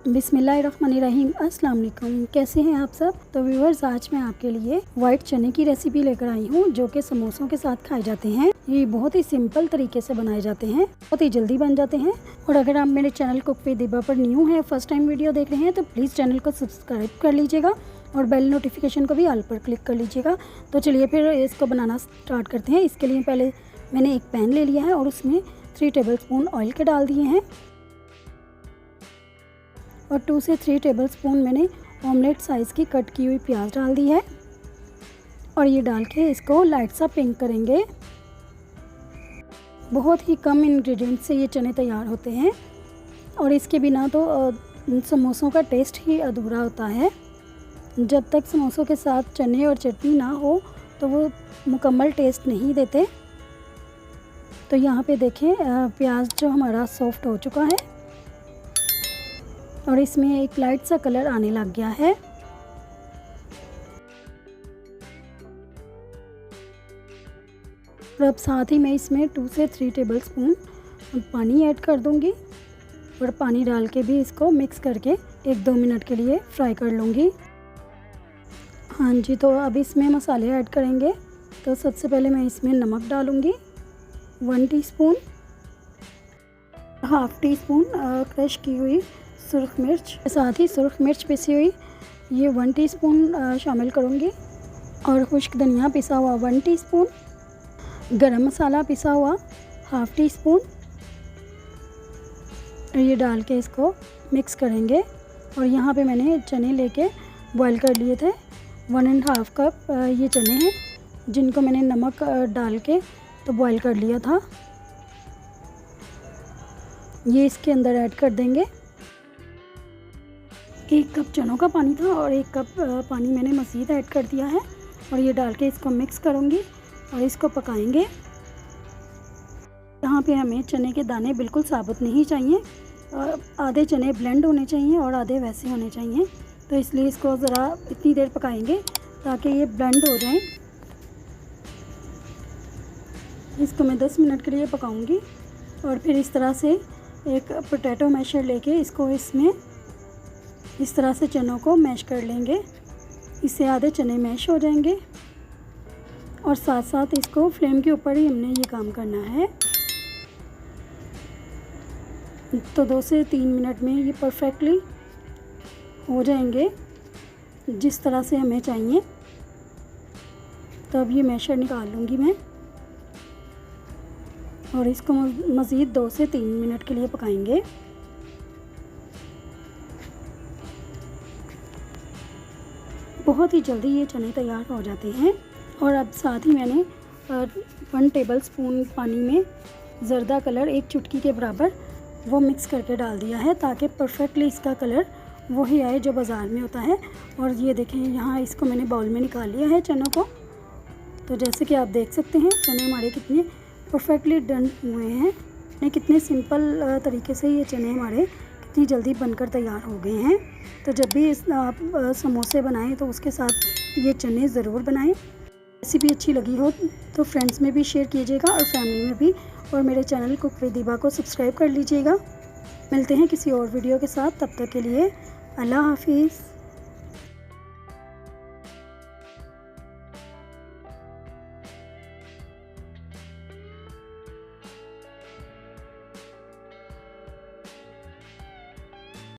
बिस्मिल्लाहिर्रहमानिर्रहीम। अस्सलाम वालेकुम। कैसे हैं आप सब। तो व्यूअर्स, आज मैं आपके लिए वाइट चने की रेसिपी लेकर आई हूँ जो कि समोसों के साथ खाए जाते हैं। ये बहुत ही सिंपल तरीके से बनाए जाते हैं, बहुत ही जल्दी बन जाते हैं। और अगर आप मेरे चैनल कुक विद हिबा पर न्यू हैं, फर्स्ट टाइम वीडियो देख रहे हैं, तो प्लीज़ चैनल को सब्सक्राइब कर लीजिएगा और बेल नोटिफिकेशन को भी ऑल पर क्लिक कर लीजिएगा। तो चलिए फिर इसको बनाना स्टार्ट करते हैं। इसके लिए पहले मैंने एक पैन ले लिया है और उसमें 3 टेबलस्पून ऑयल के डाल दिए हैं और 2 से 3 टेबलस्पून मैंने ऑमलेट साइज़ की कट की हुई प्याज डाल दी है और ये डाल के इसको लाइट सा पिंक करेंगे। बहुत ही कम इंग्रेडिएंट से ये चने तैयार होते हैं और इसके बिना तो समोसों का टेस्ट ही अधूरा होता है। जब तक समोसों के साथ चने और चटनी ना हो तो वो मुकम्मल टेस्ट नहीं देते। तो यहाँ पे देखें, प्याज जो हमारा सॉफ्ट हो चुका है और इसमें एक लाइट सा कलर आने लग गया है। और अब साथ ही मैं इसमें 2 से 3 टेबलस्पून पानी ऐड कर दूंगी और पानी डाल के भी इसको मिक्स करके 1-2 मिनट के लिए फ्राई कर लूँगी। हाँ जी, तो अब इसमें मसाले ऐड करेंगे। तो सबसे पहले मैं इसमें नमक डालूँगी 1 teaspoon, half tea spoon crush की हुई सुरख मिर्च, साथ ही सुरख मिर्च पिसी हुई ये 1 टीस्पून शामिल करूँगी और खुश्क धनिया पिसा हुआ 1 टीस्पून, गरम मसाला पिसा हुआ हाफ़ टी स्पून। ये डाल के इसको मिक्स करेंगे। और यहाँ पे मैंने चने लेके बॉईल कर लिए थे। 1.5 कप ये चने हैं जिनको मैंने नमक डाल के तो बॉईल कर लिया था। ये इसके अंदर ऐड कर देंगे। 1 कप चनों का पानी था और 1 कप पानी मैंने मज़ीद ऐड कर दिया है और ये डाल के इसको मिक्स करूँगी और इसको पकाएंगे। यहाँ पे हमें चने के दाने बिल्कुल साबुत नहीं चाहिए, आधे चने ब्लेंड होने चाहिए और आधे वैसे होने चाहिए। तो इसलिए इसको ज़रा इतनी देर पकाएंगे ताकि ये ब्लेंड हो जाएं। इसको मैं 10 मिनट के लिए पकाऊंगी और फिर इस तरह से एक पोटैटो मैशर लेके इसको इसमें इस तरह से चनों को मैश कर लेंगे। इससे आधे चने मैश हो जाएंगे और साथ साथ इसको फ्लेम के ऊपर ही हमने ये काम करना है। तो 2 से 3 मिनट में ये परफेक्टली हो जाएंगे जिस तरह से हमें चाहिए। तो अब ये मैशर निकाल लूँगी मैं और इसको मज़ीद 2 से 3 मिनट के लिए पकाएंगे। बहुत ही जल्दी ये चने तैयार हो जाते हैं। और अब साथ ही मैंने 1 टेबलस्पून पानी में ज़र्दा कलर 1 चुटकी के बराबर वो मिक्स करके डाल दिया है ताकि परफेक्टली इसका कलर वही आए जो बाज़ार में होता है। और ये देखें, यहाँ इसको मैंने बाउल में निकाल लिया है चनों को। तो जैसे कि आप देख सकते हैं चने हमारे कितने परफेक्टली डन हुए हैं। कितने सिंपल तरीके से ये चने हमारे कितनी जल्दी बनकर तैयार हो गए हैं। तो जब भी आप समोसे बनाएं तो उसके साथ ये चने ज़रूर बनाएं। रेसिपी अच्छी लगी हो तो फ्रेंड्स में भी शेयर कीजिएगा और फैमिली में भी। और मेरे चैनल कुक विद हिबा को सब्सक्राइब कर लीजिएगा। मिलते हैं किसी और वीडियो के साथ, तब तक के लिए अल्लाह हाफिज़।